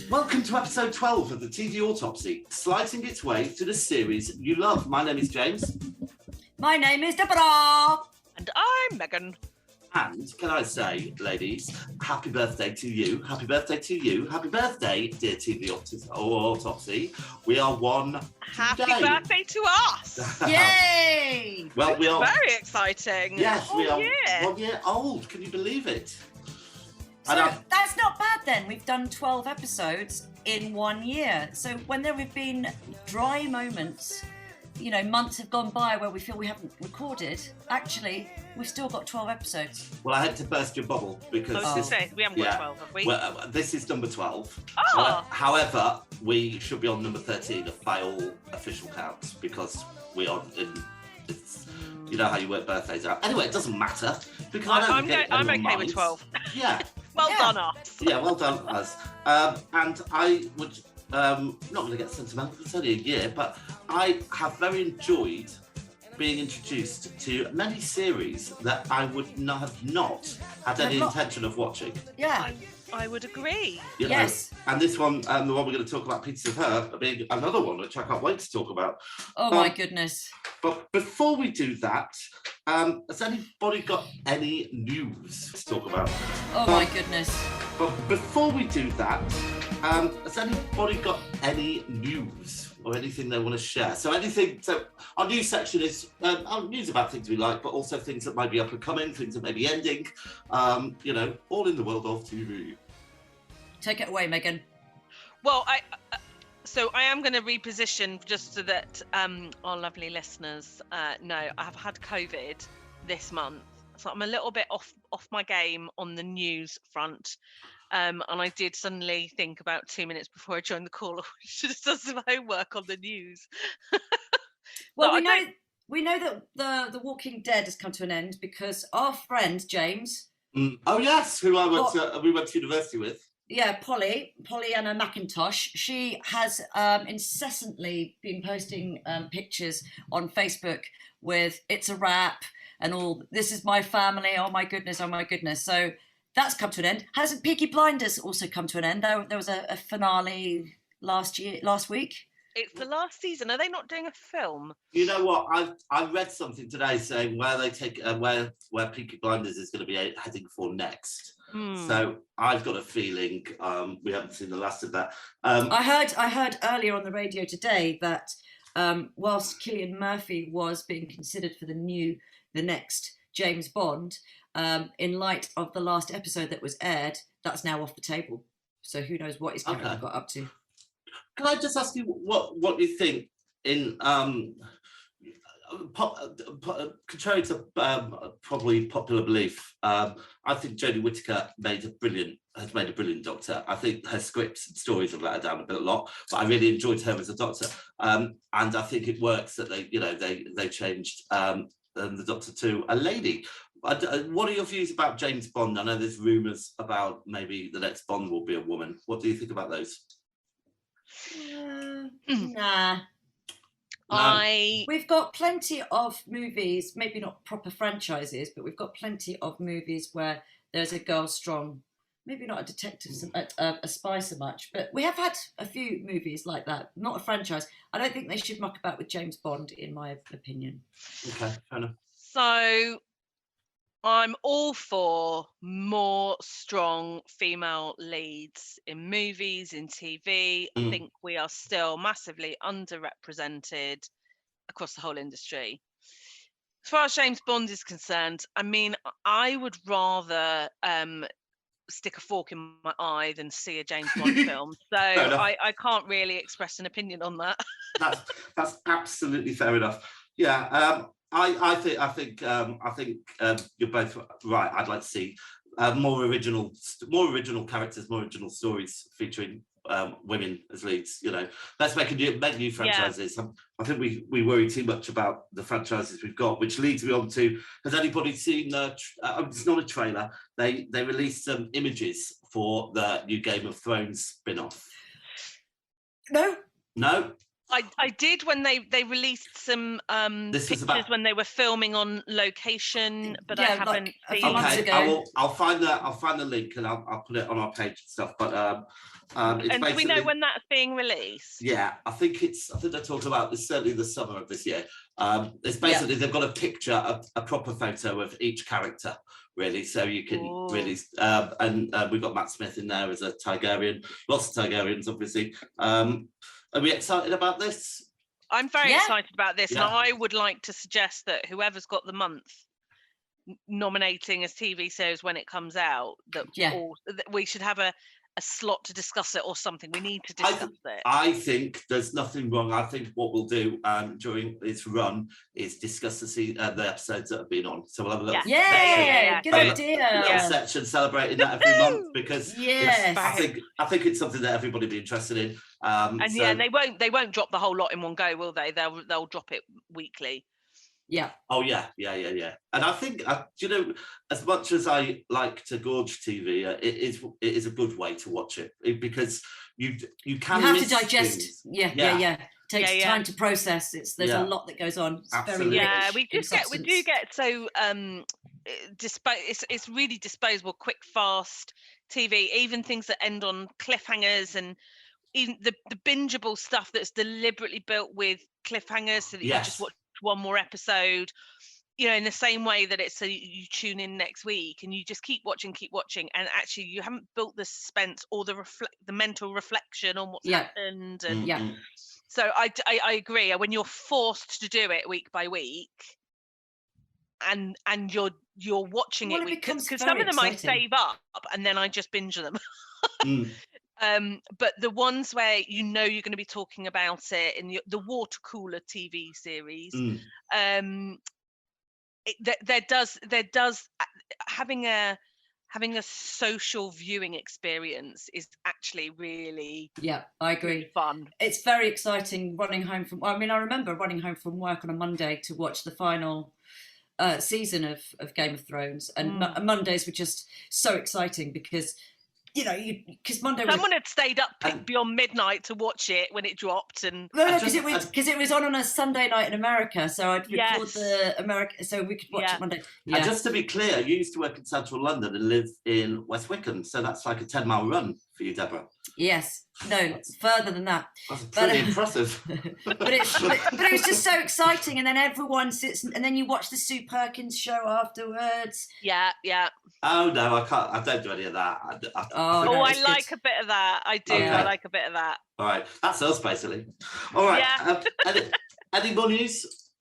Welcome to episode 12 of the TV Autopsy, slicing its way to the series you love. My name is James. My name is Deborah. And I'm Megan. And can I say, ladies, happy birthday to you. Happy birthday to you. Happy birthday, dear TV Autopsy. We are one Happy today. birthday to us. Yay! Well, we are... Very exciting. Yes, we are yeah. 1 year old. Can you believe it? So that's not bad then. We've done 12 episodes in 1 year. So when there have been dry moments, you know, months have gone by where we feel we haven't recorded, actually, we've still got 12 episodes. Well, I had to burst your bubble because... I was going to say, we haven't got 12, have we? Well, this is number 12. Oh! However, we should be on number 13 by all official counts because we are in... It's, you know how you work birthdays out. Anyway, it doesn't matter because I'm okay with 12. Yeah. Well done, us. Yeah, well done, us. And I would... not going to get sentimental, it's only a year, but I have very enjoyed being introduced to many series that I would not have had any intention of watching. Yeah. I would agree. You know? Yes. And this one, the one we're going to talk about, Pieces of Her, being another one which I can't wait to talk about. Oh my goodness. But before we do that, has anybody got any news to talk about? Oh my goodness. But before we do that, has anybody got any news or anything they want to share? So our news section is our news about things we like, but also things that might be up and coming, things that may be ending, you know, all in the world of TV. Take it away, Megan. Well, I am going to reposition just so that our lovely listeners know I have had COVID this month. So I'm a little bit off my game on the news front. And I did suddenly think about 2 minutes before I joined the call, I should have done some homework on the news. Well, we know that the Walking Dead has come to an end because our friend James. Oh yes, who we went to university with. Yeah, Pollyanna McIntosh. She has incessantly been posting pictures on Facebook with "It's a wrap" and all. This is my family. Oh my goodness. Oh my goodness. So that's come to an end. Hasn't Peaky Blinders also come to an end? There was a finale last week. It's the last season. Are they not doing a film? You know what? I read something today saying where they take where Peaky Blinders is going to be heading for next. So I've got a feeling we haven't seen the last of that. I heard earlier on the radio today that whilst Cillian Murphy was being considered for the next James Bond, in light of the last episode that was aired, that's now off the table. So who knows what his character got up to. Can I just ask you what you think in contrary to probably popular belief, I think Jodie Whittaker has made a brilliant Doctor. I think her scripts and stories have let her down a lot, but I really enjoyed her as a Doctor, and I think it works that they changed the Doctor to a lady. What are your views about James Bond? I know there's rumours about maybe the next Bond will be a woman. What do you think about those? Nah. We've got plenty of movies, maybe not proper franchises, but we've got plenty of movies where there's a girl strong, maybe not a detective, a spy so much, but we have had a few movies like that, not a franchise. I don't think they should muck about with James Bond, in my opinion. Okay, fair enough. So I'm all for more strong female leads in movies, in TV. I think we are still massively underrepresented across the whole industry. As far as James Bond is concerned, I mean, I would rather stick a fork in my eye than see a James Bond film. So I can't really express an opinion on that. That's absolutely fair enough. Yeah. I think you're both right. I'd like to see more original characters, more original stories featuring women as leads. You know, let's make new franchises. Yeah. I think we worry too much about the franchises we've got, which leads me on to: has anybody seen it's not a trailer. They released some images for the new Game of Thrones spin-off. No. I did when they released some pictures when they were filming on location, but I haven't seen. Okay, I'll find the link and I'll put it on our page and stuff. But and do we know when that's being released? Yeah, I think they're talking about this certainly the summer of this year. It's basically they've got a picture, a proper photo of each character, really, so you can really and we've got Matt Smith in there as a Targaryen, lots of Targaryens, obviously. Are we excited about this? I'm very excited about this, and I would like to suggest that whoever's got the month nominating as TV series when it comes out, that we should have a slot to discuss it or something. We need to discuss it. I think there's nothing wrong. I think what we'll do during its run is discuss the episodes that have been on. So we'll have a little section. Good idea. Little section celebrating that every month, because I think it's something that everybody will be interested in. And they won't drop the whole lot in one go, will they? They'll drop it weekly. Yeah. Oh yeah. And I think as much as I like to gorge TV, it is a good way to watch it, because you have to digest. Things. Yeah. It takes time to process. There's a lot that goes on. It's Absolutely. We do get so it's really disposable, quick, fast TV. Even things that end on cliffhangers, and even the bingeable stuff that's deliberately built with cliffhangers, so that you just watch one more episode, in the same way that it's so you tune in next week and you just keep watching, and actually you haven't built the suspense or the mental reflection on what's happened. And so I agree, when you're forced to do it week by week, and you're watching it because some of them I save up and then I just binge them. But the ones where you're going to be talking about it in the water cooler TV series, there does having a social viewing experience is actually really I agree, really fun. It's very exciting running home from. I remember running home from work on a Monday to watch the final season of Game of Thrones, and Mondays were just so exciting because. Because Monday someone had stayed up beyond midnight to watch it when it dropped, and because it was on a Sunday night in America, so I'd record the America, so we could watch it Monday. And just to be clear, you used to work in central London and live in West Wickham, so that's like a 10-mile run for you, Deborah. Yes, no, it's further than that. That's pretty impressive. But it was just so exciting, and then everyone sits, and then you watch the Sue Perkins show afterwards. Yeah. Oh no, I can't. I don't do any of that. I like a bit of that. I do. Okay. I like a bit of that. All right, that's us basically. All right. Yeah. Any more news?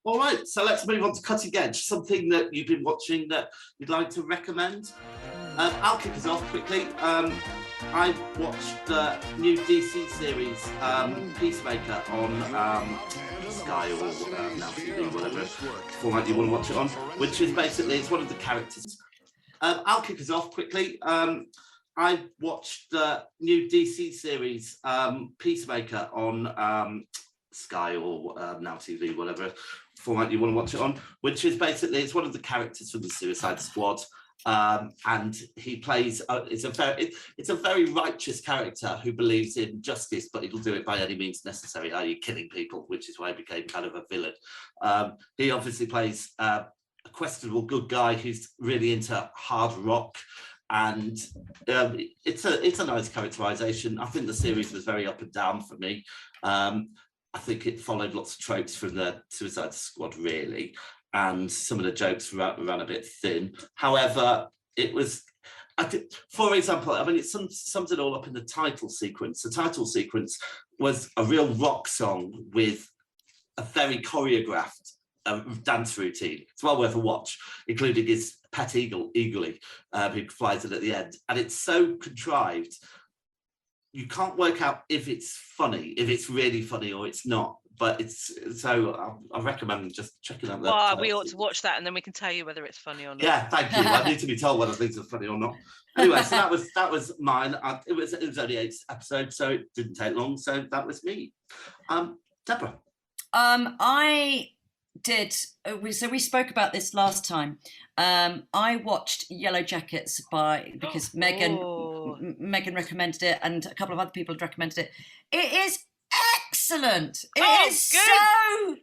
All right, so let's move on to Cutting Edge. Something that you've been watching that you'd like to recommend. I'll kick us off quickly. I watched the new DC series Peacemaker on Sky or Now TV, whatever format you want to watch it on, which is basically, it's one of the characters. I'll kick us off quickly. I watched the new DC series Peacemaker on Sky or Now TV, whatever format you want to watch it on, which is basically, it's one of the characters from the Suicide Squad. And he plays it's a very righteous character who believes in justice, but he'll do it by any means necessary, i.e. killing people, which is why he became kind of a villain. He obviously plays a questionable good guy who's really into hard rock, and it's a nice characterization. I think the series was very up and down for me. I think it followed lots of tropes from the Suicide Squad, really, and some of the jokes ran a bit thin. However, it was, for example, it sums it all up in the title sequence. The title sequence was a real rock song with a very choreographed dance routine. It's well worth a watch, including his pet eagle, Eagly, who flies it at the end. And it's so contrived, you can't work out if it's funny, if it's really funny or it's not. But I recommend just checking out that. We ought to watch that, and then we can tell you whether it's funny or not. Yeah, thank you. I need to be told whether things are funny or not. Anyway, so that was mine. It was only 8 episodes, so it didn't take long. So that was me. Deborah. I did. So we spoke about this last time. I watched Yellow Jackets because Megan recommended it, and a couple of other people had recommended it. It is excellent. It is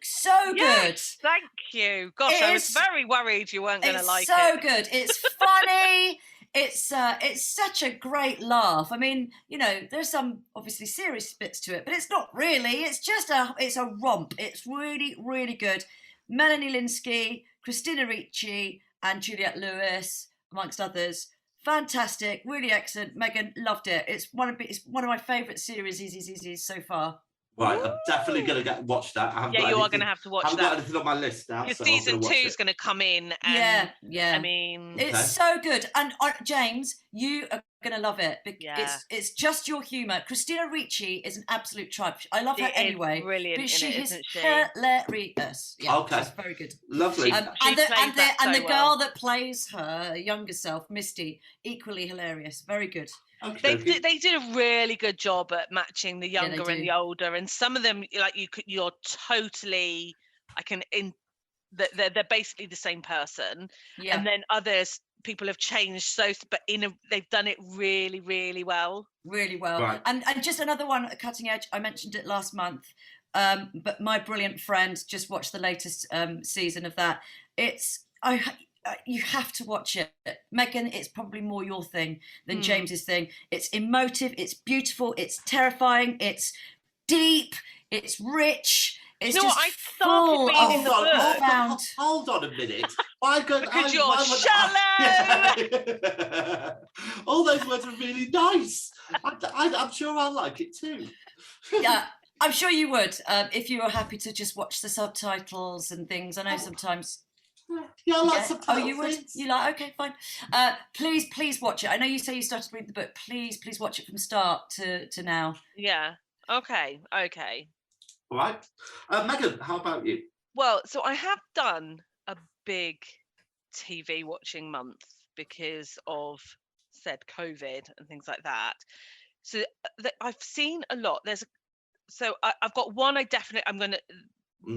so good. Thank you. Gosh, I was very worried you weren't going to like it. It's so good. It's funny. It's such a great laugh. I mean, you know, there's some obviously serious bits to it, but it's not really. It's just it's a romp. It's really, really good. Melanie Linsky, Christina Ricci, and Juliette Lewis, amongst others. Fantastic, really excellent. Megan, loved it. It's one of my favourite series so far. Right, I'm definitely going to watch that. You are going to have to watch that. I haven't got anything on my list now. Because so season 2 is going to come in. And, yeah. I mean, it's so good. And James, you are going to love it. It's just your humour. Christina Ricci is an absolute tribe. I love her anyway. Brilliant, but she is isn't she? hilarious. Yeah, okay, she's very good. Lovely. And the girl that plays her younger self, Misty, equally hilarious. Very good. Okay. They did a really good job at matching the younger and the older, and some of them, like you're totally, they're basically the same person, and then others people have changed but they've done it really, really well. Really well. Right. And just another one, Cutting Edge. I mentioned it last month, but My Brilliant Friend. Just watched the latest season of that. You have to watch it, Megan. It's probably more your thing than James's thing. It's emotive, it's beautiful, it's terrifying, it's deep, it's rich. It's just I started reading the book. Hold on a minute. Because you're shallow. All those words are really nice. I'm sure I'll like it too. Yeah, I'm sure you would if you were happy to just watch the subtitles and things. I know sometimes. Yeah, I like subtitles. Oh, you would? You like? Okay, fine. Please watch it. I know you say you started reading the book. Please watch it from start to now. Yeah. Okay. All right. Megan, how about you? Well, so I have done a big TV watching month because of said COVID and things like that. So I've seen a lot. I've got one I'm going to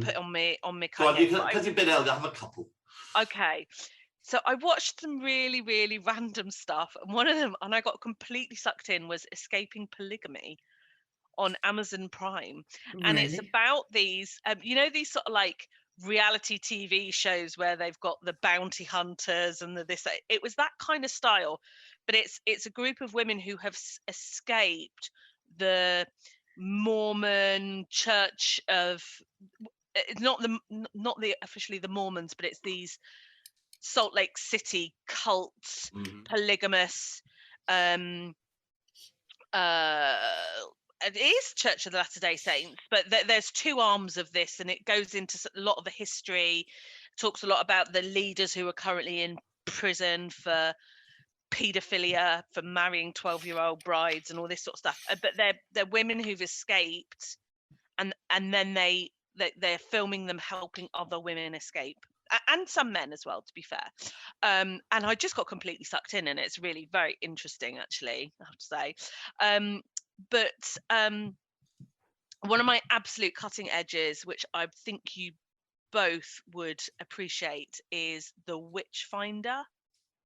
put on me. Because you've been able to have a couple. Okay, so I watched some really, really random stuff, and one of them, and I got completely sucked in, was Escaping Polygamy on Amazon Prime. Really? And it's about these, these sort of like reality TV shows where they've got the bounty hunters and this. It was that kind of style, but it's a group of women who have escaped the Mormon Church of. It's not officially the Mormons, but it's these Salt Lake City cults, polygamous. It is Church of the Latter-day Saints, but there's two arms of this, and it goes into a lot of the history. Talks a lot about the leaders who are currently in prison for paedophilia, for marrying 12-year-old brides, and all this sort of stuff. But they're women who've escaped, and then they're filming them helping other women escape, and some men as well, to be fair. And I just got completely sucked in, and it's really very interesting, actually, I have to say. But one of my absolute cutting edges, which I think you both would appreciate, is The Witchfinder.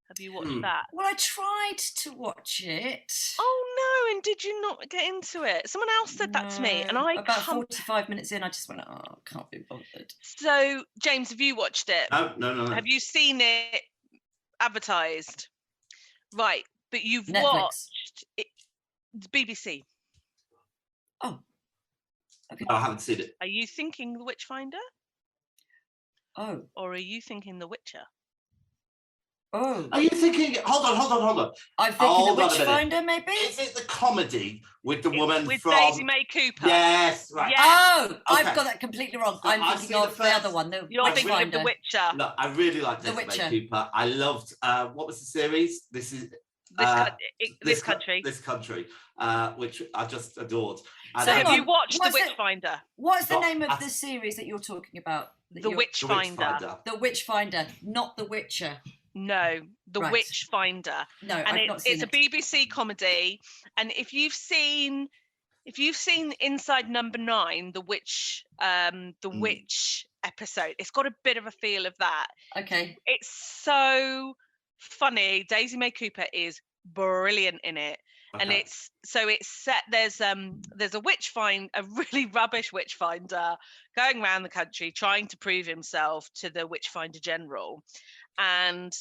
Have you watched that? Well, I tried to watch it. Oh no! And did you not get into it? Someone else said that to me, and about 45 minutes in, I just went, "Oh, can't be bothered." So, James, have you watched it? No. Have you seen it advertised? Right, but you've Netflix. watched it. It's BBC. Oh, okay. No, I haven't seen it. Are you thinking The Witchfinder? Oh. Or are you thinking The Witcher? Oh. Are you thinking? Hold on. I'm thinking The Witchfinder, maybe. Is it the comedy with the woman with from Daisy May Cooper? Yes, right. Yes. Oh, Okay. I've got that completely wrong. So I'm thinking of the other one. You're thinking of The Witcher. No, I really like Daisy May Cooper. I loved. What was the series? This Country, which I just adored. So have you watched The Witchfinder? What's the name of the series that you're talking about? The Witchfinder. The Witchfinder, not The Witcher. No, The Witchfinder. No, and I've not seen it's a BBC comedy. And if you've seen Inside Number 9, the Witch episode, it's got a bit of a feel of that. Okay. It's so funny. Daisy May Cooper is brilliant in it. And it's set. There's a a really rubbish witch finder going around the country trying to prove himself to the witch finder general, and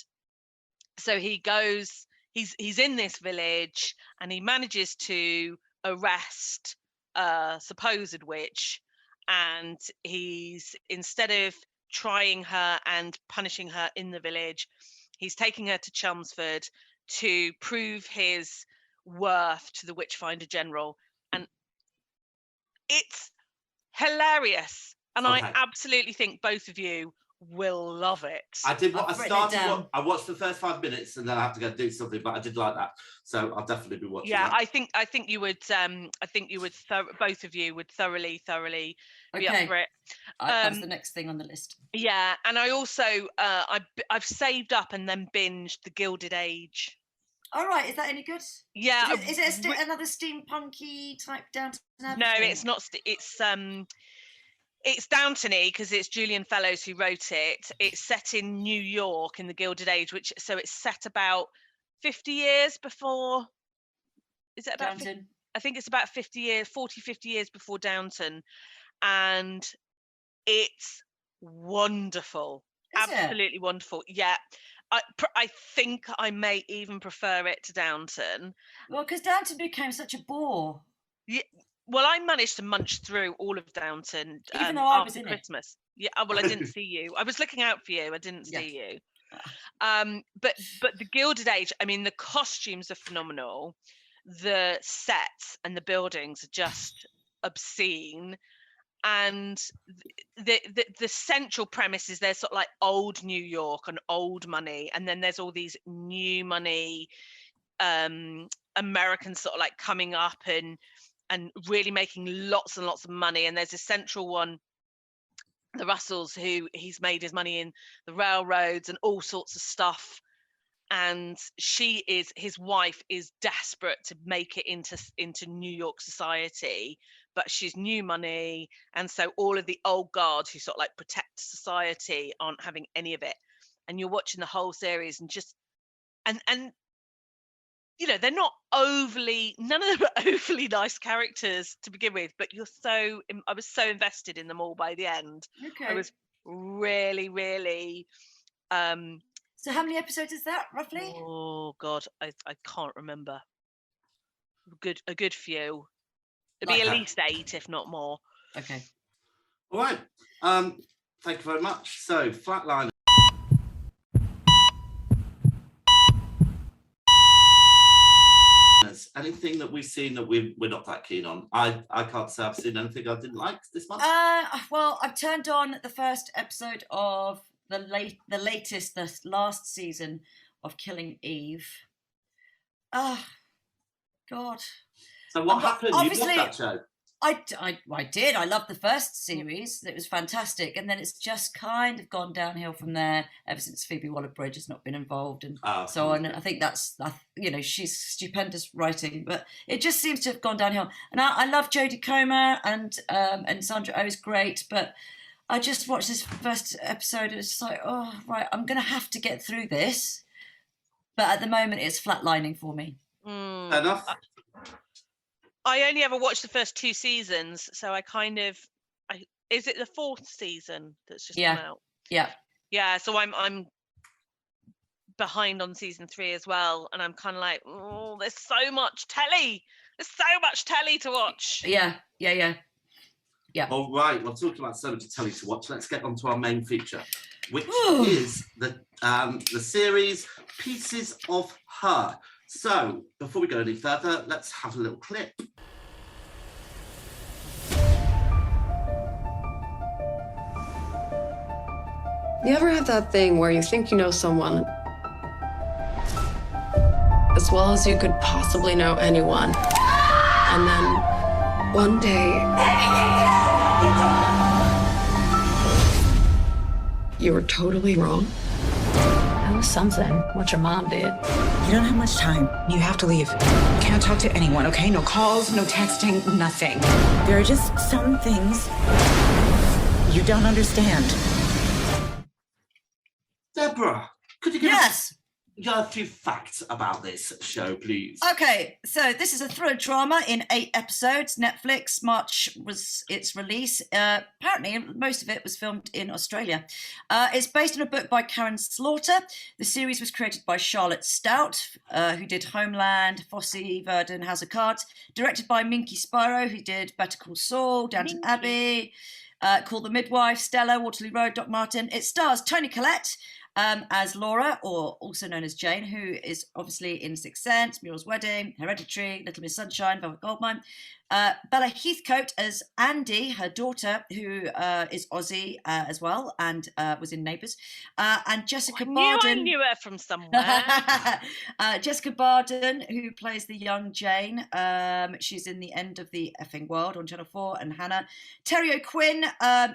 so he goes. He's in this village and he manages to arrest a supposed witch, and he's, instead of trying her and punishing her in the village, he's taking her to Chelmsford to prove his worth to the Witchfinder General, and it's hilarious, and I absolutely think both of you will love it. I watched the first 5 minutes and then I have to go do something, but I did like that, so I'll definitely be watching that. I think you would both of you would thoroughly be up for it. That's the next thing on the list. Yeah, and I also I've saved up and then binged The Gilded Age. All right, is that any good? Yeah. Is it another steampunky type Downton Abbey? No, it's not. It's Downton-y because it's Julian Fellowes who wrote it. It's set in New York in the Gilded Age, so it's set about 50 years before. Is it about Downton? I think it's about 50 years before Downton, and it's wonderful. Absolutely wonderful. Yeah. I think I may even prefer it to Downton. Well, because Downton became such a bore. Yeah. Well, I managed to munch through all of Downton even though I was after in Christmas. Yeah. Well, I didn't see you. I was looking out for you. I didn't see you. But the Gilded Age. I mean, the costumes are phenomenal. The sets and the buildings are just obscene. And the central premise is there's sort of like old New York and old money, and then there's all these new money Americans sort of like coming up and really making lots and lots of money. And there's a central one, the Russells, who he's made his money in the railroads and all sorts of stuff. And his wife is desperate to make it into New York society, but she's new money, and so all of the old guard who sort of like protect society aren't having any of it. And you're watching the whole series and just and you know, none of them are overly nice characters to begin with, but I was so invested in them all by the end. Okay. I was really, really So how many episodes is that, roughly? Oh God, I can't remember. A good few. It'd be at least 8, if not more. Okay. All right. Thank you very much. So, Flatline. Anything that we've seen that we're not that keen on? I can't say I've seen anything I didn't like this month. Well, I've turned on the first episode of the last season of Killing Eve. God. So what happened? You loved that show? I did. I loved the first series. It was fantastic, and then it's just kind of gone downhill from there ever since Phoebe Waller-Bridge has not been involved and so on. I think that's, she's stupendous writing, but it just seems to have gone downhill. And I love Jodie Comer and Sandra Oh is great, but I just watched this first episode and it's just like, oh right, I'm going to have to get through this. But at the moment, it's flatlining for me. Fair enough. I only ever watched the first 2 seasons, so I kind of. Is it the 4th season that's just come out? Yeah. So I'm behind on season 3 as well, and I'm kind of like, oh, there's so much telly. There's so much telly to watch. Yeah. All right. Well, talking about so much telly to watch, let's get on to our main feature, which is the series Pieces of Her. So, before we go any further, let's have a little clip. You ever have that thing where you think you know someone as well as you could possibly know anyone, and then one day you were totally wrong? That was something, what your mom did. You don't have much time. You have to leave. Can't talk to anyone, okay? No calls, no texting, nothing. There are just some things you don't understand. Deborah, could you give Yes. you have a few facts about this show, please. Okay, so this is a thriller drama in 8 episodes. Netflix, March was its release. Apparently, most of it was filmed in Australia. It's based on a book by Karen Slaughter. The series was created by Charlotte Stout, who did Homeland, Fosse, Verdon, House of Cards. Directed by Minky Spiro, who did Better Call Saul, Downton Abbey, Call the Midwife, Stella, Waterloo Road, Doc Martin. It stars Toni Collette as Laura, or also known as Jane, who is obviously in Sixth Sense, Muriel's Wedding, Hereditary, Little Miss Sunshine, Velvet Goldmine. Bella Heathcote as Andy, her daughter, who is Aussie as well, and was in Neighbours. And Jessica Barden. I knew her from somewhere. Jessica Barden, who plays the young Jane. She's in The End of the Effing World on Channel 4, and Hannah. Terry O'Quinn,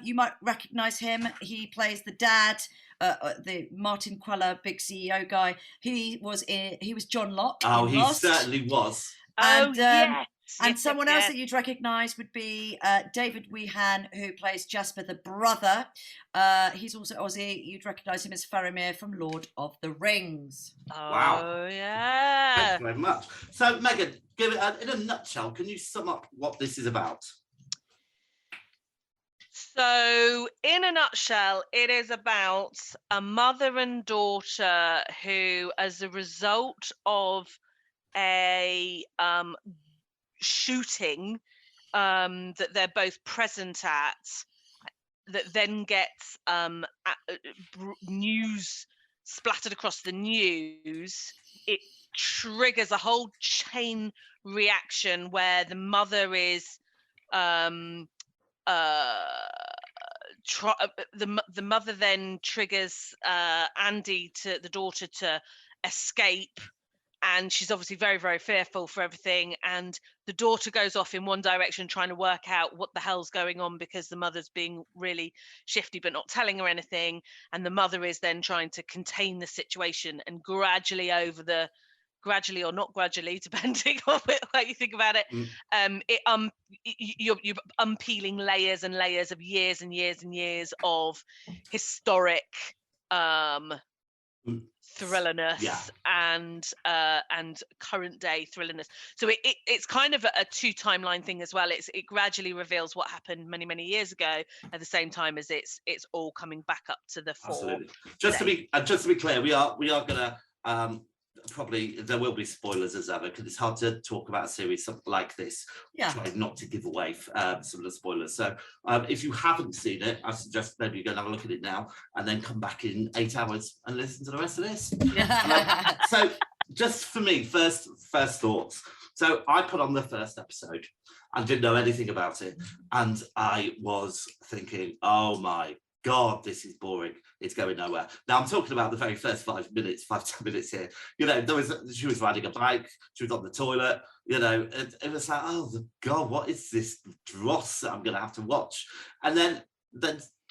you might recognise him. He plays the dad. The Martin Queller, big CEO guy. He was John Locke. Oh, in he Lost. certainly was. And, Yes. and someone else that you'd recognise would be David Weehan, who plays Jasper the brother. He's also Aussie. You'd recognise him as Faramir from Lord of the Rings. Wow. Oh, yeah. Thank you very much. So, Megan, give it in a nutshell. Can you sum up what this is about? So, in a nutshell, it is about a mother and daughter who, as a result of a shooting that they're both present at, that then gets news splattered across the news, it triggers a whole chain reaction where the mother is the mother then triggers Andy, to the daughter, to escape, and she's obviously very, very fearful for everything, and the daughter goes off in one direction trying to work out what the hell's going on because the mother's being really shifty but not telling her anything, and the mother is then trying to contain the situation, and gradually or not gradually, depending on how you think about it, you're unpeeling layers and layers of years and years and years of historic thrillerness and current day thrillerness. So it's kind of a 2 timeline thing as well. It gradually reveals what happened many, many years ago, at the same time as it's all coming back up to the fore. Absolutely. Just to be clear, we are gonna probably, there will be spoilers as ever, because it's hard to talk about a series like this. Try not to give away some of the spoilers. So if you haven't seen it, I suggest maybe you go and have a look at it now and then come back in 8 hours and listen to the rest of this. So just for me, first thoughts. So I put on the first episode and didn't know anything about it, and I was thinking, oh my God, this is boring. It's going nowhere. Now I'm talking about the very first 10 minutes here. You know, she was riding a bike, she was on the toilet, you know, it was like, oh God, what is this dross that I'm going to have to watch? And then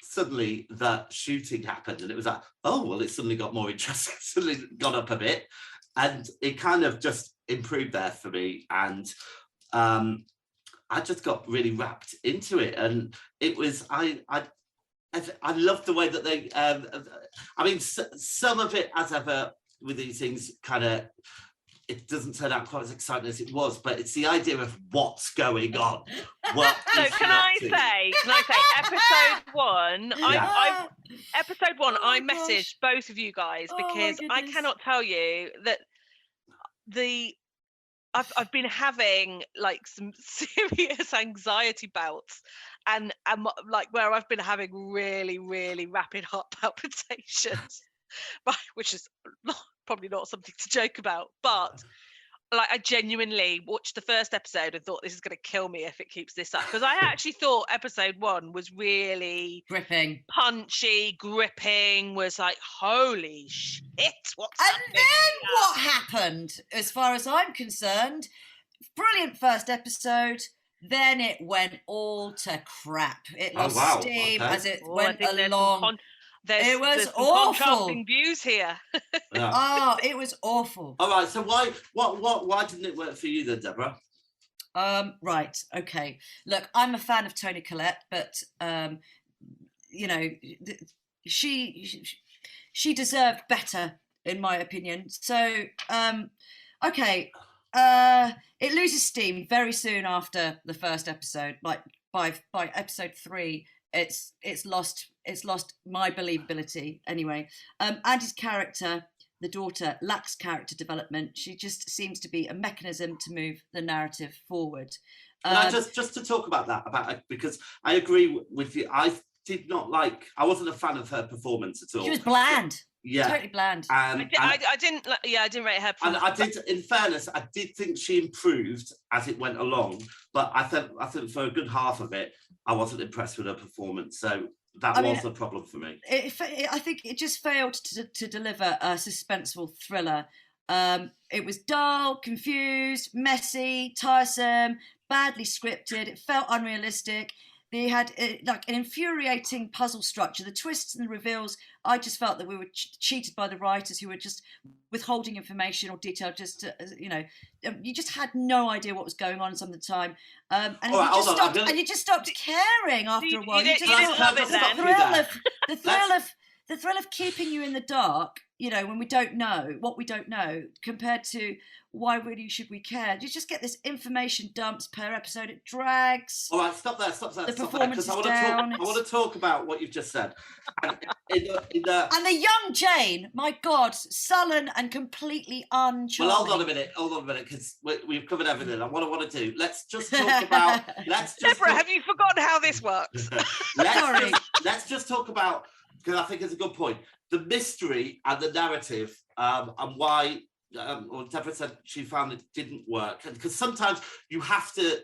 suddenly that shooting happened, and it was like, oh, well, it suddenly got more interesting, suddenly got up a bit, and it kind of just improved there for me. And I just got really wrapped into it, and it was, I love the way that they, I mean, some of it, as ever with these things, kind of, it doesn't turn out quite as exciting as it was, but it's the idea of what's going on. So can I say, episode 1, I messaged both of you guys, because I cannot tell you that I've been having like some serious anxiety bouts, and like where I've been having really, really rapid heart palpitations, which is probably not something to joke about, but like I genuinely watched the first episode and thought, this is going to kill me if it keeps this up, because I actually thought episode 1 was really gripping, punchy, gripping, was like, holy shit, what's happening? And then what happened, as far as I'm concerned, brilliant first episode, then it went all to crap. It lost steam as it went along. It was awful. Contrasting views here. It was awful. All right, so why didn't it work for you then, Deborah? Right, okay. Look, I'm a fan of Toni Collette, but you know, she deserved better in my opinion. So, okay, it loses steam very soon after the first episode. Like by episode 3, it's lost my believability. Anyway, Andy's character, the daughter, lacks character development. She just seems to be a mechanism to move the narrative forward. Just to talk about that, because I agree with you. I wasn't a fan of her performance at all. She was bland. Yeah, totally bland. I didn't rate her. And I did, in fairness, I did think she improved as it went along, but I think for a good half of it, I wasn't impressed with her performance. So that was a problem for me. I think it just failed to deliver a suspenseful thriller. It was dull, confused, messy, tiresome, badly scripted. It felt unrealistic. They had like an infuriating puzzle structure. The twists and the reveals, I just felt that we were cheated by the writers, who were just withholding information or detail. Just to, you just had no idea what was going on some of the time, and you just stopped caring after a while. You didn't love it then. The thrill of keeping you in the dark, when we don't know what we don't know, compared to why really should we care? You just get this information dumps per episode. It drags. All right, stop there. The performance is down. I want to talk about what you've just said. And the young Jane, my God, sullen and completely uncharming. Well, hold on a minute, because we've covered everything. And what I want to do, let's just talk about. Deborah, have you forgotten how this works? Let's just talk about, because I think it's a good point, the mystery and the narrative, and why. Or Deborah said she found it didn't work, because sometimes you have to,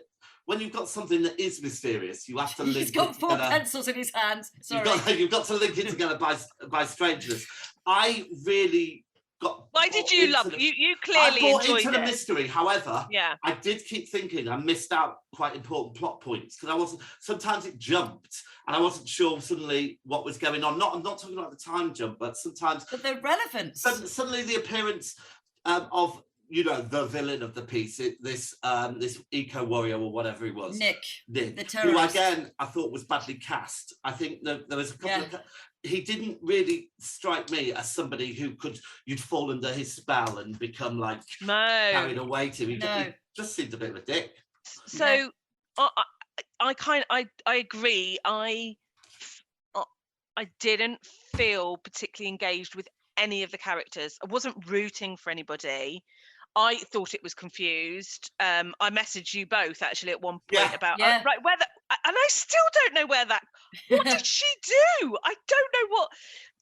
when you've got something that is mysterious, you have to link. He's got 4 pencils in his hands. Sorry, you've got to link it together by strangeness. I really got. Why did you love it? You clearly enjoyed it. I bought into the mystery. However, I did keep thinking I missed out quite important plot points, because sometimes it jumped and I wasn't sure suddenly what was going on. I'm not talking about the time jump, but sometimes. But the relevance. Suddenly the appearance of the villain of the piece, this eco warrior or whatever he was, Nick, the terrorist, who again I thought was badly cast. I think there was a couple of. He didn't really strike me as somebody who you'd fall under his spell and become like carried away to. He just seemed a bit of a dick. So I agree. I didn't feel particularly engaged with any of the characters. I wasn't rooting for anybody. I thought it was confused. I messaged you both actually at one point about right where and I still don't know where that. What did she do? I don't know what.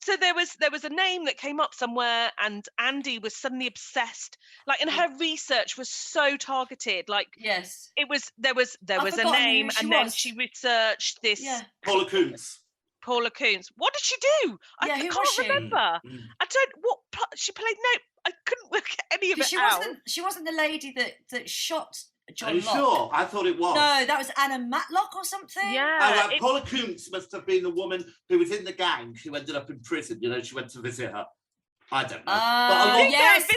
So there was a name that came up somewhere, and Andy was suddenly obsessed. Like, and her research was so targeted. Like, yes, it was there was a name, and then she researched this. Yeah. Paula Koontz. What did she do? I can't remember. I don't. What she played? No, I couldn't work any of it out. She wasn't the lady that shot John Are you Locke. sure? I thought it was. No, that was Anna Matlock or something. Yeah. Paula Koontz must have been the woman who was in the gang who ended up in prison. She went to visit her. I don't know. Yes,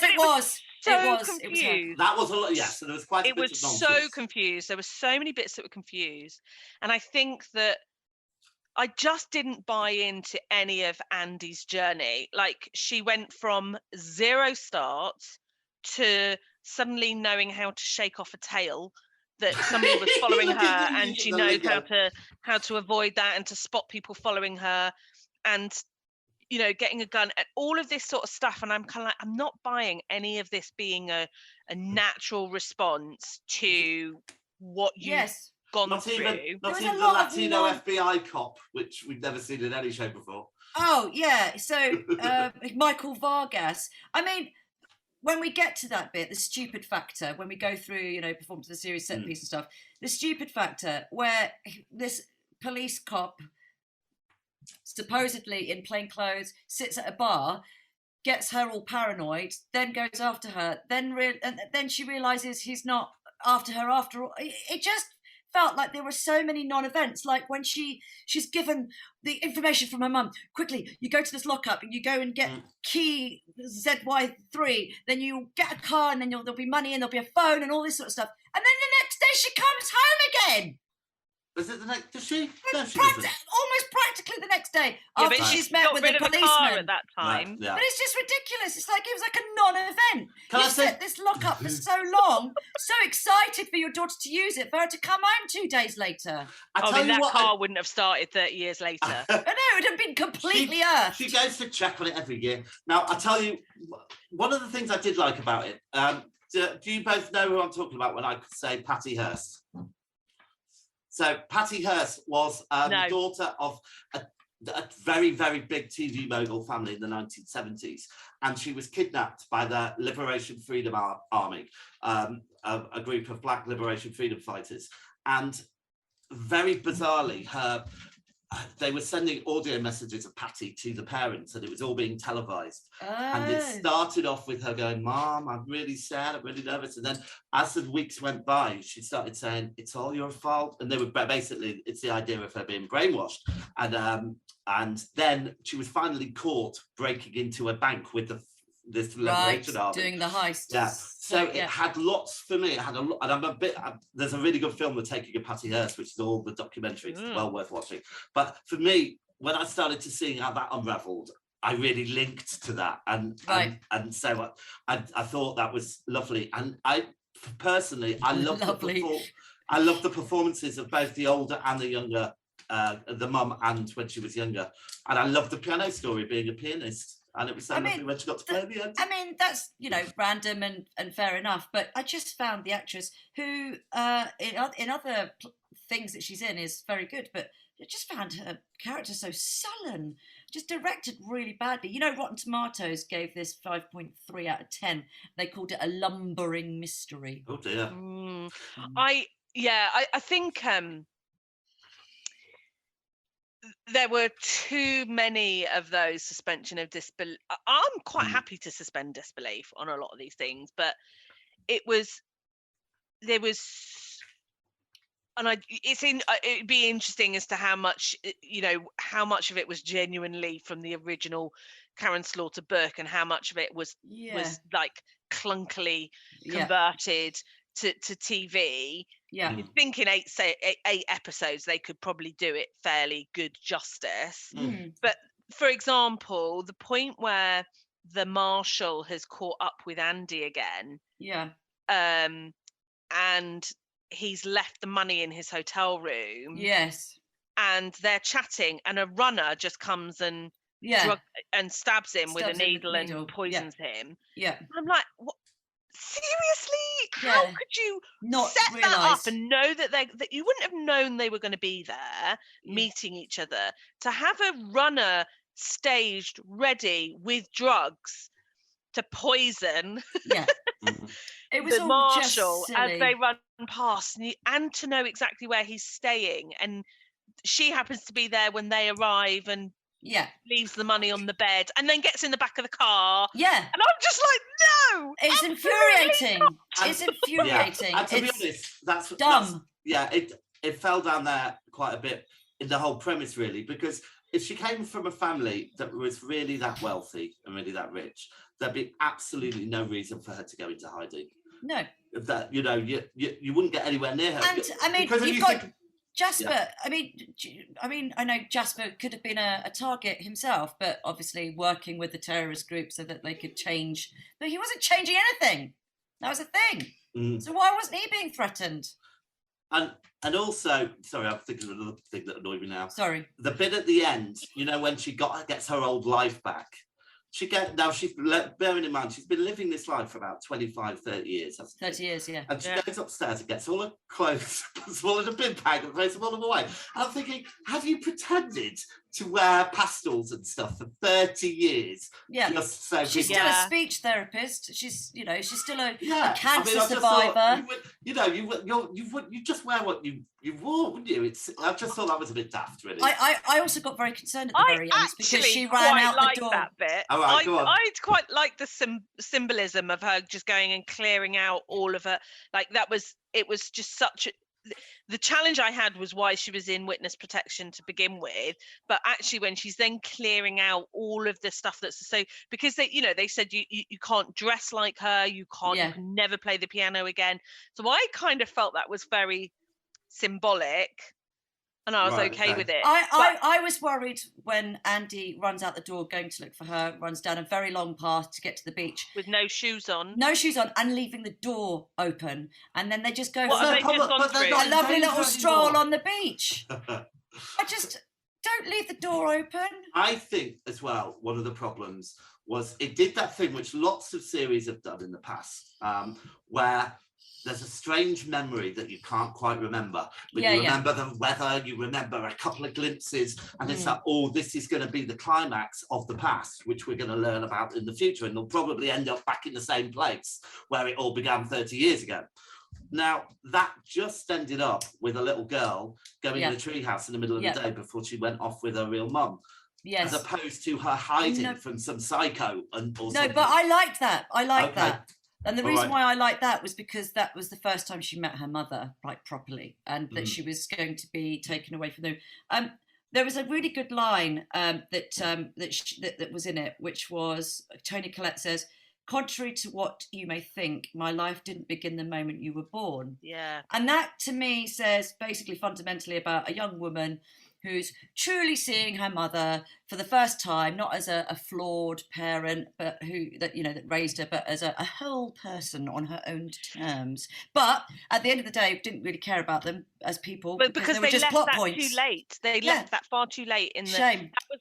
it was. So confused. That was a lot. Yes, and there was quite a bit of nonsense. It was so confused. There were so many bits that were confused, and I think that I just didn't buy into any of Andy's journey. Like, she went from 0 start to suddenly knowing how to shake off a tail that somebody was following her, and she knows how to avoid that and to spot people following her, and getting a gun and all of this sort of stuff. And I'm kind of like, I'm not buying any of this being a natural response to what you've gone through. Not even the Latino FBI cop, which we've never seen in any show before. Oh yeah, so Michael Vargas. I mean, when we get to that bit, the stupid factor, when we go through, performance of the series, set piece and stuff, the stupid factor where this police cop, supposedly in plain clothes, sits at a bar, gets her all paranoid, then goes after her, and then she realizes he's not after her after all. It just felt like there were so many non-events. Like when she's given the information from her mum, quickly, you go to this lockup and you go and get key ZY3, then you get a car, and then there'll be money and there'll be a phone and all this sort of stuff. And then the next day she comes home again. Was it the next? Does she? No, she Almost doesn't. practically the next day Yeah, after but she's she's met got with rid the of the car policeman. at that time. Right, yeah. But it's just ridiculous. It's like it was like a non-event. Can I You say- set this lockup for so long, so excited for your daughter to use it, for her to come home 2 days later. I tell you that what, car wouldn't have started 30 years later. I know, it would have been completely earthed. She goes to check on it every year. Now, I tell you, one of the things I did like about it, do you both know who I'm talking about when I say Patty Hearst? So Patty Hearst was the daughter of a very, very big TV mogul family in the 1970s. And she was kidnapped by the Liberation Freedom Army, a group of Black Liberation Freedom fighters. And very bizarrely, they were sending audio messages of Patty to the parents, and it was all being televised. And it started off with her going, "Mom, I'm really sad, I'm really nervous." And then as the weeks went by, she started saying, "It's all your fault." And they were basically, it's the idea of her being brainwashed. And then she was finally caught breaking into a bank with this Liberation Army. Doing the heist. Yeah. So it had lots, for me, it had a lot, and there's a really good film, The Taking of Patty Hearst, which is all the documentary. It's well worth watching. But for me, when I started to see how that unraveled, I really linked to that. And so I thought that was lovely. And I personally, I love the performances of both the older and the younger, the mum and when she was younger. And I love the piano story, being a pianist. And it was so lovely when she got to play at the end. I mean, that's, random and fair enough. But I just found the actress who, in other things that she's in, is very good. But I just found her character so sullen, just directed really badly. Rotten Tomatoes gave this 5.3 out of 10. They called it a lumbering mystery. Oh, dear. I think... there were too many of those suspension of disbelief. I'm quite happy to suspend disbelief on a lot of these things, but it'd be interesting as to how much of it was genuinely from the original Karen Slaughter book and how much of it was like clunkily converted to TV. Yeah, I think in eight episodes they could probably do it fairly good justice. But for example, the point where the marshal has caught up with Andy again, and he's left the money in his hotel room. Yes, and they're chatting, and a runner just comes and stabs him with a needle and poisons him. Yeah, I'm like, what? Seriously? How could you not set realise that up and know that you wouldn't have known they were going to be there meeting each other, to have a runner staged ready with drugs to poison it was the all marshal just as silly. they run past, and to know exactly where he's staying, and she happens to be there when they arrive and leaves the money on the bed and then gets in the back of the car. And I'm just like, no, it's infuriating. It's infuriating. And to be honest, that's dumb. It fell down there quite a bit in the whole premise, really, because if she came from a family that was really that wealthy and really that rich, there'd be absolutely no reason for her to go into hiding. No. That you wouldn't get anywhere near her. And I mean, you've got Jasper. I mean, I know Jasper could have been a target himself, but obviously working with the terrorist group so that they could change. But he wasn't changing anything. That was a thing. So why wasn't he being threatened? And also, sorry, I'm thinking of another thing that annoyed me now. Sorry. The bit at the end, when she gets her old life back. Bearing in mind, she's been living this life for about 25, 30 years. 30 years, yeah. And she goes upstairs and gets all her clothes, puts them all in a bin bag and throws them all away. And I'm thinking, have you pretended to wear pastels and stuff for 30 years? Yeah. Just so she's people... still a speech therapist. She's still a cancer I survivor. You just wear what you wore, wouldn't you? I just thought that was a bit daft, really. I also got very concerned at the very end because she ran out the door. That bit. All right, go on. I'd quite like the symbolism of her just going and clearing out all of her. Like it was just such a. The challenge I had was why she was in witness protection to begin with, but actually when she's then clearing out all of the stuff that's so, because they said you can't dress like her, you can never play the piano again. So I kind of felt that was very symbolic and I was Right, okay okay. with it. I was worried when Andy runs out the door going to look for her, runs down a very long path to get to the beach. With no shoes on. No shoes on, and leaving the door open. And then they just go What for have they just gone but they're through? not a lovely in danger little stroll anymore. on the beach. I just don't leave the door open. I think as well, one of the problems was it did that thing which lots of series have done in the past, where there's a strange memory that you can't quite remember, but Yeah, you yeah. remember the weather, you remember a couple of glimpses, and it's like, oh, this is going to be the climax of the past, which we're going to learn about in the future, and they'll probably end up back in the same place where it all began 30 years ago. Now, that just ended up with a little girl going in a treehouse in the middle of the day before she went off with her real mum. Yes. As opposed to her hiding from some psycho or No, something. but I liked that. I liked Okay. that. And the reason why I liked that was because that was the first time she met her mother, like, properly, and that she was going to be taken away from them. There was a really good line that was in it, which was, Toni Collette says, "Contrary to what you may think, my life didn't begin the moment you were born." Yeah. And that, to me, says basically fundamentally about a young woman who's truly seeing her mother for the first time, not as a flawed parent, but that raised her, but as a whole person on her own terms. But at the end of the day, didn't really care about them as people, But because they were they just left plot that points. too late. They left that far too late in the Shame. That was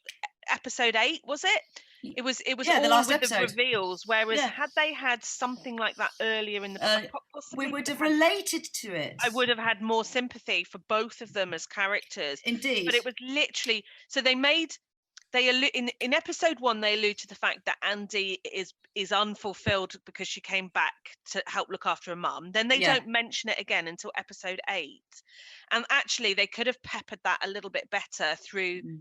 episode 8, was it? It was Yeah, all the last with episode. the reveals. Whereas had they had something like that earlier in the we would have related to it. I would have had more sympathy for both of them as characters. Indeed. But it was literally, so in episode 1 they allude to the fact that Andy is unfulfilled because she came back to help look after her mum. Then they don't mention it again until episode 8. And actually they could have peppered that a little bit better through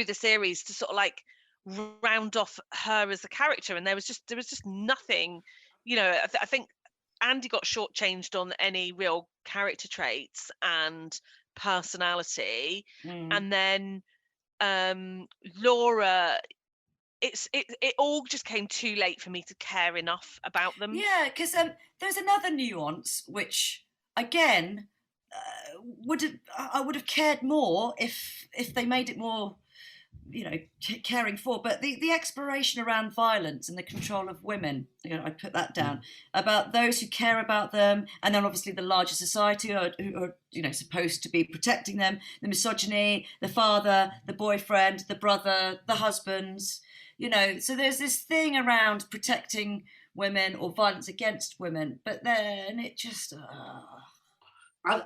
the series to sort of like round off her as a character. And there was just nothing, I think Andy got shortchanged on any real character traits and personality. And then Laura, it all just came too late for me to care enough about them. Yeah, because there's another nuance which, again, I would have cared more if they made it more, caring for. But the exploration around violence and the control of women, I put that down, about those who care about them, and then obviously the larger society who are supposed to be protecting them, the misogyny, the father, the boyfriend, the brother, the husbands, so there's this thing around protecting women or violence against women, but then it just I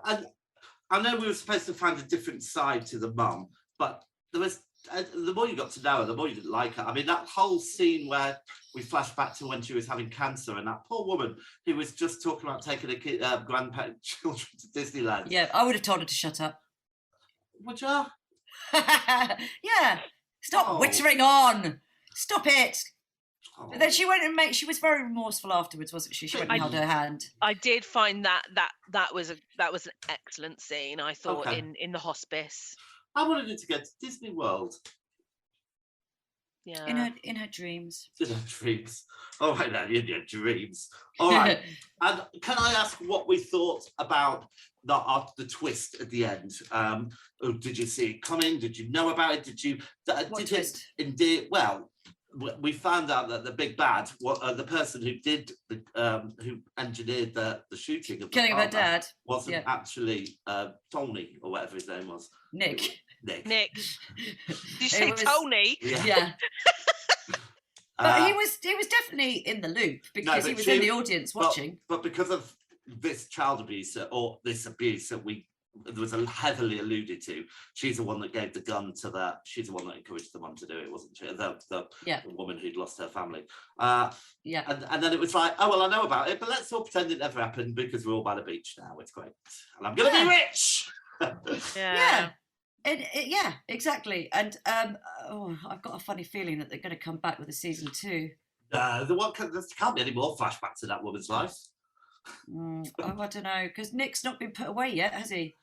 know we were supposed to find a different side to the mum, but there was the more you got to know her, the more you didn't like her. I mean, that whole scene where we flash back to when she was having cancer, and that poor woman who was just talking about taking a grandparent children to Disneyland. Yeah, I would have told her to shut up. Would you? Yeah, stop whittering on. Stop it. But then she went and she was very remorseful afterwards, wasn't she? She went and held her hand. I did find that was an excellent scene, I thought, in the hospice. I wanted her to go to Disney World. Yeah. In her dreams. In her dreams. All right, now, in your dreams. All right. And can I ask what we thought about the twist at the end? Did you see it coming? Did you know about it? Did you? What twist? Indeed. Well, we found out that the big bad, the person who did who engineered the shooting of the killing of her dad, wasn't actually Tony or whatever his name was. Nick. Did you say Tony? Yeah. But he was definitely in the loop because he was in the audience watching. But because of this child abuse or this abuse that there was heavily alluded to, she's the one that gave the gun to she's the one that encouraged the mum to do it, wasn't she? The woman who'd lost her family. And then it was like, oh, well, I know about it, but let's all pretend it never happened because we're all by the beach now. It's great. And I'm going to be rich. Yeah. Yeah, exactly. And I've got a funny feeling that they're going to come back with a season 2. There can't be any more flashbacks in that woman's life. I don't know, because Nick's not been put away yet, has he?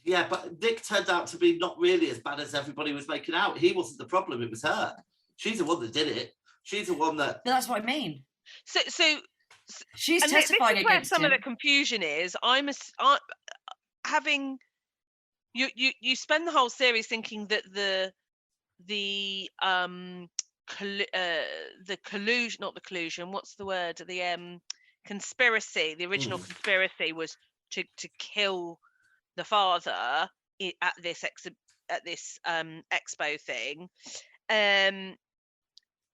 Yeah, but Nick turned out to be not really as bad as everybody was making out. He wasn't the problem, it was her. She's the one that did it. She's the one that... But that's what I mean. So she's testifying this is where against some him. of the confusion is. Having you spend the whole series thinking that the collusion, not the collusion, what's the word? The conspiracy, the original conspiracy was to kill the father at this expo thing.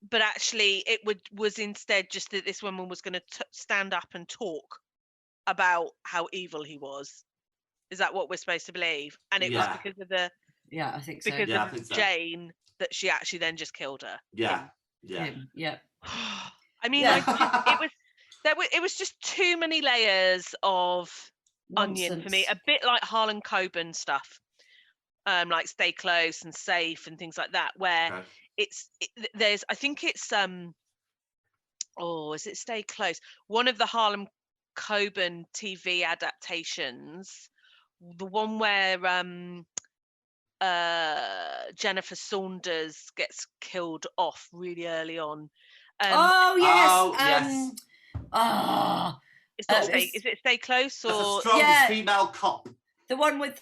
But actually it was instead just that this woman was going to stand up and talk about how evil he was. Is that what we're supposed to believe? And it was because of the I think so. because of Jane that she actually then just killed her. Yeah. I mean, it was just too many layers of onion for me. A bit like Harlan Coben stuff, like Stay Close and Safe and things like that, where there's I think it's is it Stay Close? One of the Harlan Coben TV adaptations, the one where Jennifer Saunders gets killed off really early on. Yes. It's not is it Stay Close or a strong female cop? The one with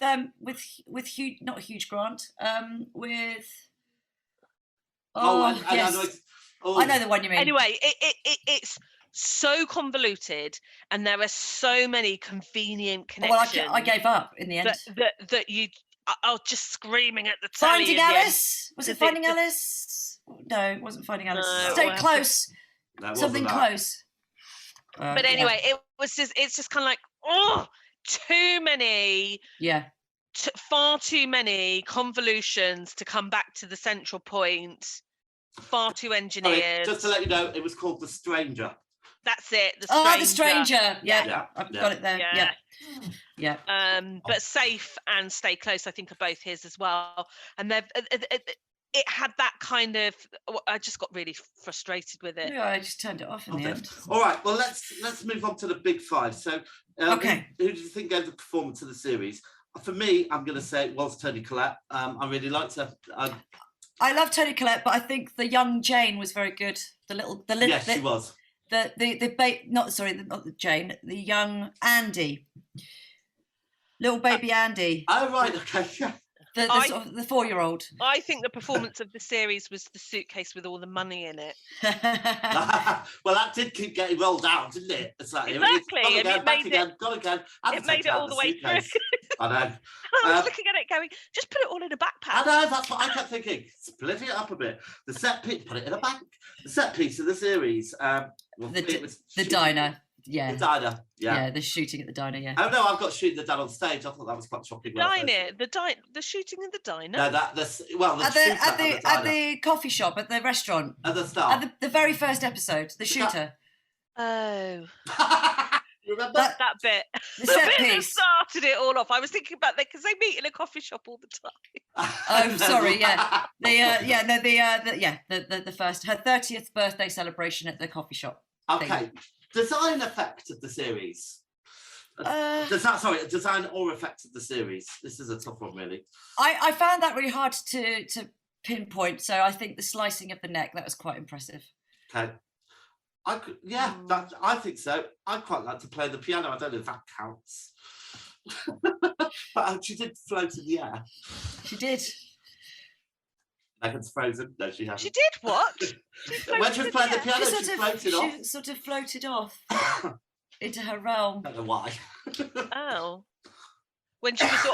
Hugh, not Hugh Grant, with I know the one you mean. Anyway, it's so convoluted, and there are so many convenient connections. Well, I gave up in the end. That you are just screaming at the telly. Finding Alice? Was it Finding Alice? No, it wasn't Finding Alice. Stay Close. Something close. But anyway, it's just kind of like too many. Yeah. Far too many convolutions to come back to the central point. Far too engineered. Just to let you know, it was called The Stranger. That's it. The Stranger. The Stranger. Yeah. I've got it there. Yeah. But Safe and Stay Close, I think, are both his as well. And it had that kind of. I just got really frustrated with it. Yeah, I just turned it off in the end. All right. Well, let's move on to the big five. So, who do you think gave the performance of the series? For me, I'm going to say it was Toni Collette. I really liked her. I love Toni Collette, but I think the young Jane was very good. Yes, she was. Not the Jane, the young Andy, little baby Andy. Oh right, okay, yeah. The 4-year-old. I think the performance of the series was the suitcase with all the money in it. Well, that did keep getting rolled out, didn't it? Exactly. It made it all the way through. I know. I was looking at it going, just put it all in a backpack. I know, that's what I kept thinking. Split it up a bit. The set piece, put it in a bank. The set piece of the series. The diner. Yeah. The diner. Yeah, the shooting at the diner, yeah. Oh no, I've got shooting the diner on stage. I thought that was quite shocking. The shooting in the diner. No, at the coffee shop, at the restaurant. At the start. At the very first episode, the shooter. Oh. Remember that bit? The set bit piece that started it all off. I was thinking about that because they meet in a coffee shop all the time. Oh, sorry, yeah. The first, her 30th birthday celebration at the coffee shop. Okay. Design effect of the series. Design or effect of the series. This is a tough one, really. I found that really hard to pinpoint. So I think the slicing of the neck, that was quite impressive. Okay. I think so. I'd quite like to play the piano. I don't know if that counts. But she did float in the air. She did. Megan's frozen. No, she hasn't. She did what? When she was playing the piano, she floated off. She sort of floated off into her realm. I don't know why. Oh. When she was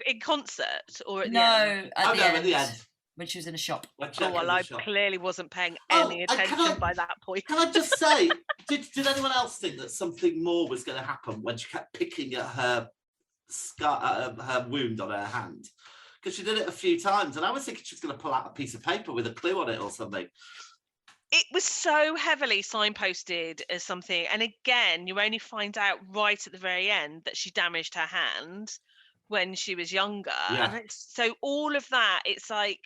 in concert or at the end? At the end. When she was in a shop. I clearly wasn't paying any attention by that point. Can I just say, did anyone else think that something more was going to happen when she kept picking at her scar, her wound on her hand? Because she did it a few times, and I was thinking she was going to pull out a piece of paper with a clue on it or something. It was so heavily signposted as something, and again, you only find out right at the very end that she damaged her hand when she was younger. Yeah. And so all of that, it's like,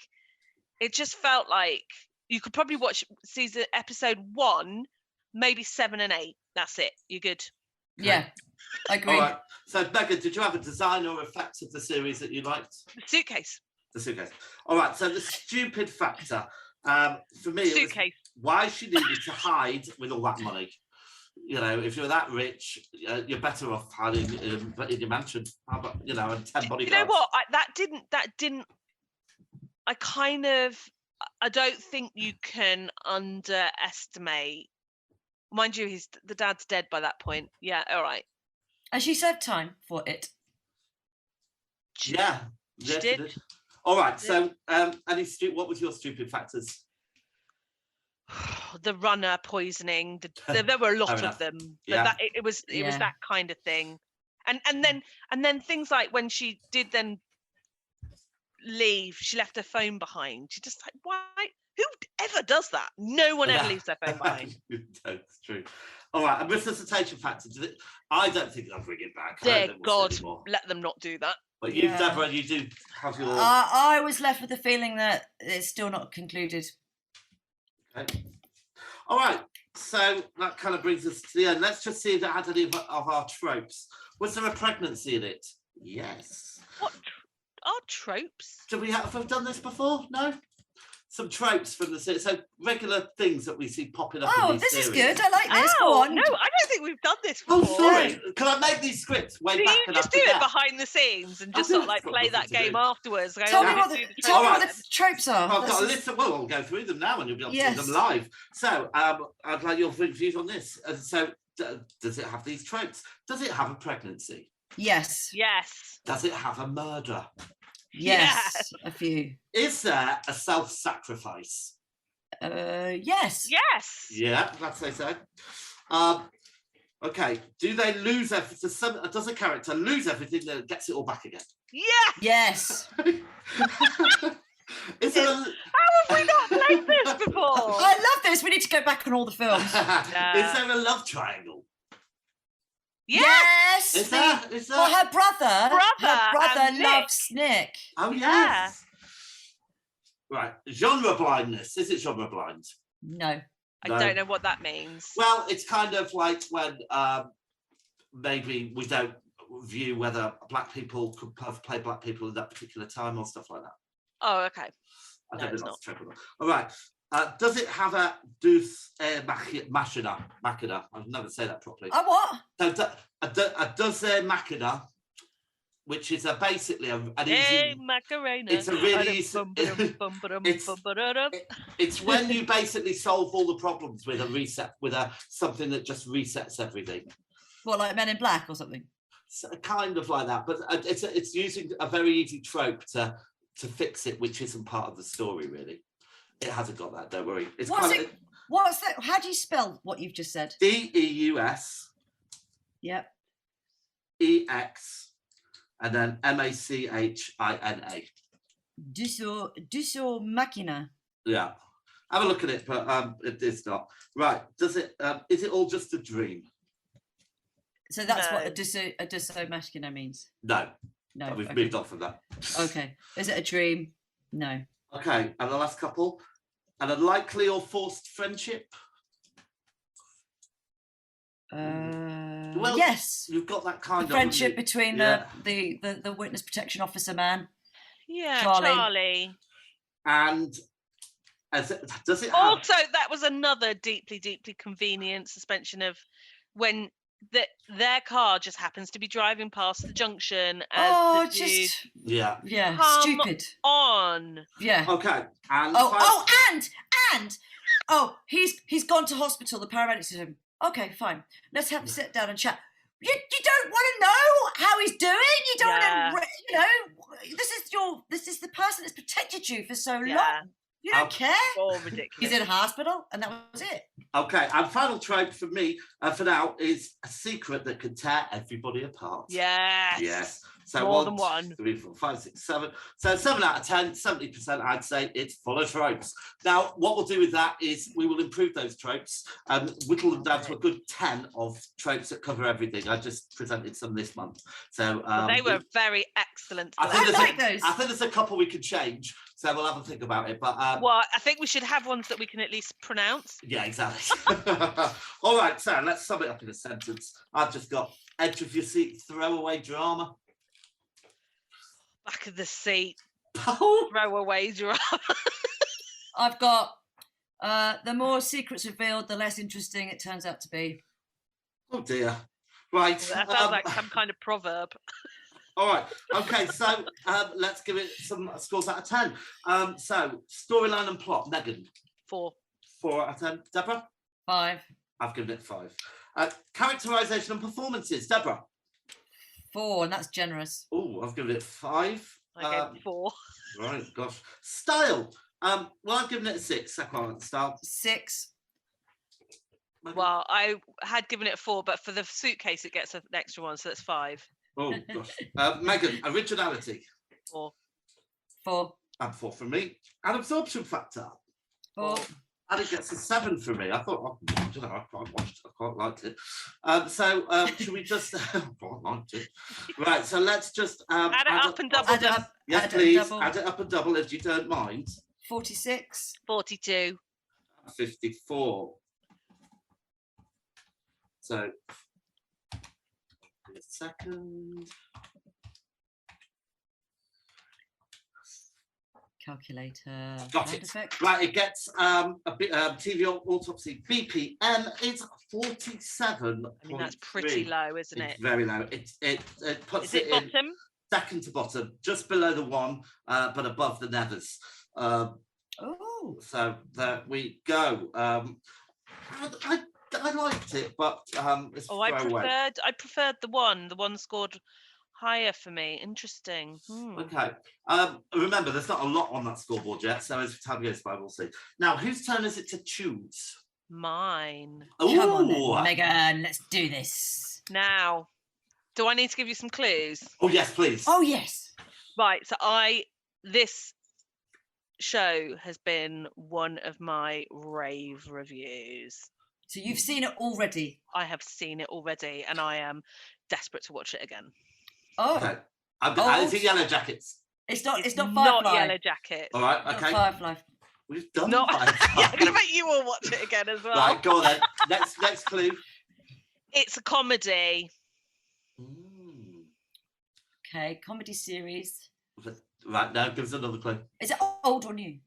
it just felt like you could probably watch episode 1, maybe 7 and 8. That's it. You're good. Yeah, I agree. All right. So, Megan, did you have a design or effect of the series that you liked? The suitcase. The suitcase. All right. So the stupid factor for me, it was why she needed to hide with all that money. You know, if you're that rich, you're better off hiding in your mansion. How about, you know, and 10 bodyguards. You know what? That didn't. I don't think you can underestimate. Mind you, the dad's dead by that point. Yeah, all right. And she served time for it. Yeah. She did. All right. So, what was your stupid factors? The runner poisoning. There were a lot of them. But Yeah. it was that kind of thing. And then things like when she did then leave, she left her phone behind. She just like, why? Who ever does that? No one ever leaves their phone behind. That's true. All right. And resuscitation factor. I don't think they'll bring it back. Dear God, let them not do that. But you, Deborah, you do have your. I was left with the feeling that it's still not concluded. Okay. All right. So that kind of brings us to the end. Let's just see if it had any of our tropes. Was there a pregnancy in it? Yes. What are tropes? Have we done this before? No. Some tropes from the series, so regular things that we see popping up. Oh, in these this series. is good. I like this. Go on. No, I don't think we've done this before. Oh, sorry. Can I make these scripts way Do back? you just do it behind the scenes and just sort of like play that game afterwards? Tell me what the tropes are. I've got a list of, well, we'll go through them now and you'll be able to see them live. So I'd like your views on this. So does it have these tropes? Does it have a pregnancy? Yes. Yes. Does it have a murder? Yes. A few. Is there a self-sacrifice? Yes. Yes. Yeah, I'd say so. Okay. Do they lose everything? Does a character lose everything that gets it all back again? Yes. Yes. Is there How have we not played this before? I love this. We need to go back on all the films. Is there a love triangle? Yes. Is there? Well, her brother loves Nick. Oh, yes. Right. Genre blindness. Is it genre blind? No. I don't know what that means. Well, it's kind of like when maybe we don't view whether black people could have played black people at that particular time or stuff like that. Oh, okay. I don't know. All right. Does it have a deus machina? I'll never say that properly. A what? So a deus machina, which is basically an easy. Macarena. It's a really easy. It's when you basically solve all the problems with a reset, with something that just resets everything. What, like Men in Black or something? So, kind of like that, but it's using a very easy trope to fix it, which isn't part of the story really. It hasn't got that. Don't worry. It's What's that? How do you spell what you've just said? DEUS. Yep. EX, and then MACHINA. Duso Machina. Yeah. Have a look at it, but it is not. Right. Does it? Is it all just a dream? So that's what a Duso Machina means. No. No. We've moved on from that. Okay. Is it a dream? No. Okay. And the last couple. An unlikely or forced friendship. Well, yes. You've got that kind of friendship between the witness protection officer man. Yeah, Charlie. And does it have... Also, that was another deeply, deeply convenient suspension of when their car just happens to be driving past the junction as the dude. Yeah. Stupid. On. Yeah. Okay. And he's gone to hospital. The paramedics said him. Okay, fine. Let's have a sit down and chat. You don't want to know how he's doing. You don't want to. You know, this is the person that's protected you for so long. You don't care. Oh, ridiculous. He's in hospital, and that was it. Okay, and final trope for me, for now, is a secret that can tear everybody apart. Yes. So more than one. 2, 3, 4, 5, 6, 7. So 7 out of 10, 70%, I'd say it's full of tropes. Now, what we'll do with that is we will improve those tropes and whittle them down to a good 10 of tropes that cover everything. I just presented some this month. So they were very excellent. I like those. I think there's a couple we could change. So we'll have a think about it. But well, I think we should have ones that we can at least pronounce. Yeah, exactly. All right, so let's sum it up in a sentence. I've just got edge of your seat, throwaway drama. Back of the seat, throwaway drama. I've got the more secrets revealed, the less interesting it turns out to be. Oh dear. Right. That sounds like some kind of proverb. All right. Okay. So let's give it some scores out of 10. So storyline and plot. Megan. 4. 4 out of 10. Deborah. 5. I've given it 5. Characterization and performances. Deborah. 4, and that's generous. Oh, I've given it 5. I gave it 4. Right. Gosh. Style. Well, I've given it a 6. I quite like the style. 6. Megan? Well, I had given it 4, but for the suitcase, it gets an extra 1, so that's 5. Oh gosh. Megan. Originality. 4. 4. And 4 from me. And absorption factor. 4. And it gets a 7 from me. I thought, I don't know, I quite liked it. So should we just? I quite liked it. Right. So let's just Add it up and double Add it up. Yes, Add it please. double. Add it up and double if you don't mind. 46. 42. 54. So, a second. Calculator. Got sound it. effect. Right, it gets a bit, TV autopsy. BPM is 47. I mean, that's pretty low, isn't it? It's very low. It puts Is it in bottom? second to bottom, just below the 1, but above the Nevers. Oh. So there we go. I liked it, but it's Oh, I throwaway. preferred the one scored higher for me. Interesting. Okay. Remember, there's not a lot on that scoreboard yet, so as time goes by, we'll see. Now, whose turn is it to choose? Mine. Come on Ooh. then, Megan, let's do this. Now, do I need to give you some clues? Oh yes, please. Oh, yes. Right, so this show has been one of my rave reviews. So you've seen it already. I have seen it already, and I am desperate to watch it again. Oh, Okay. Oh. Is it Yellow Jackets? it's not It's Firefly. not Yellow Jackets. All right. Not Okay. Firefly. We've done Not. Firefly. Yeah, I'm gonna make you all watch it again as well. Right. Go on then. Next clue. It's a comedy. Okay, comedy series. Right now, give us another clue. Is it old or new?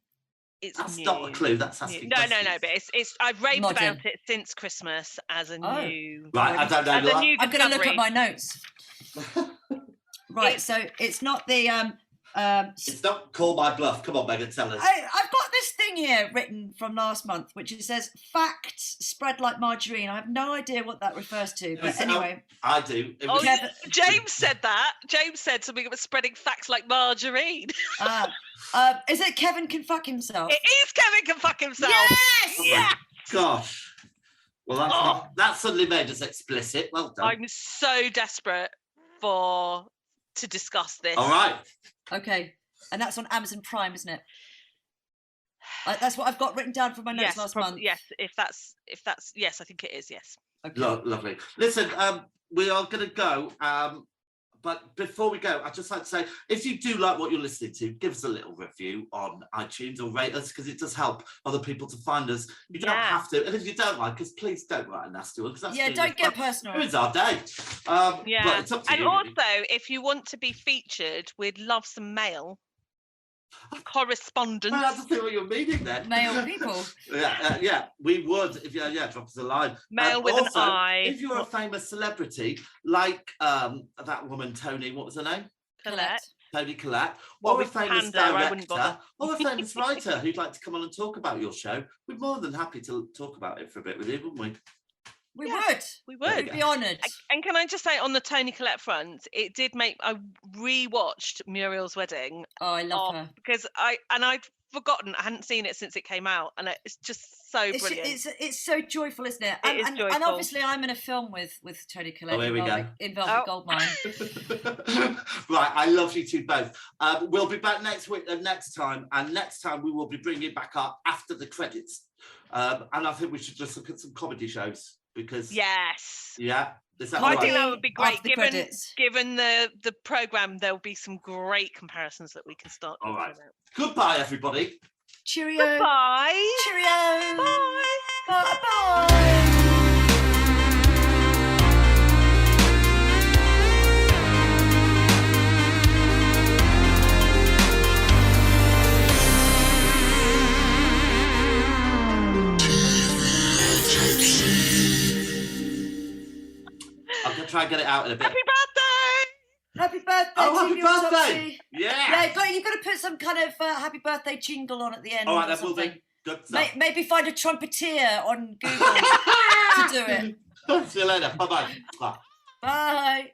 It's That's new. not a clue. That's New. asking. No, questions. but it's I've raved Modern. about it since Christmas as a Oh. new. Right. I don't know. As a new I'm going to look discovery. at my notes. Right, It's- so it's not the It's not Call My Bluff. Come on, Megan, tell us. I've got this thing here written from last month, which it says facts spread like margarine. I have no idea what that refers to, but It's, anyway. I do. It Oh, was- Yeah, James said that. James said something about spreading facts like margarine. Is it Kevin can fuck himself? It is Kevin can fuck himself. Yes! Oh my Yeah. gosh. Well, that suddenly made us explicit. Well done. I'm so desperate to discuss this. All right. Okay, and that's on Amazon Prime, isn't it? That's what I've got written down from my notes last month. Yes, if that's yes, I think it is. Yes. Okay. Lovely. Listen, we are going to go. But before we go, I'd just like to say, if you do like what you're listening to, give us a little review on iTunes or rate us, because it does help other people to find us. You don't have to. And if you don't like us, please don't write a nasty one. Yeah, don't get personal. It's our day. Yeah. But it's up to And you. also, really. if you want to be featured, we'd love some mail correspondence. Well, I don't think what you're meaning then. Male people. Yeah, we would. If drop us a line. Mail with also, an I. If you're a famous celebrity, like that woman Tony, what was her name? Colette. Tony Collette, Or or a with famous Panda, I wouldn't director, bother. or a famous writer who'd like to come on and talk about your show, we're more than happy to talk about it for a bit with you, wouldn't we? We Yeah. would. We There would. you We'd be honoured. And can I just say, on the Tony Collette front, it did make I rewatched Muriel's Wedding Oh, I love her. because I'd forgotten, I hadn't seen it since it came out, and it's just so brilliant. It's so joyful, isn't it? It is And joyful. obviously, I'm in a film with Tony Collette. Oh, here we go. In Velvet Goldmine. Right, I love you two both. We'll be back next week, next time, and next time we will be bringing it back up after the credits. And I think we should just look at some comedy shows because Yes. yeah, is that I all think right? that would be great. After the credits. Given the programme, there'll be some great comparisons that we can start All talking right. about. Goodbye, everybody. Cheerio. Goodbye. Cheerio. Bye. Bye. try and get it out in a bit. Happy birthday! Happy birthday! Oh, happy TV birthday! Autopsy. Yeah. You've got to put some kind of happy birthday jingle on at the end. All right, or that will something. do. Good stuff. Maybe find a trumpeter on Google to do it. See you later. Bye-bye. Bye. Bye.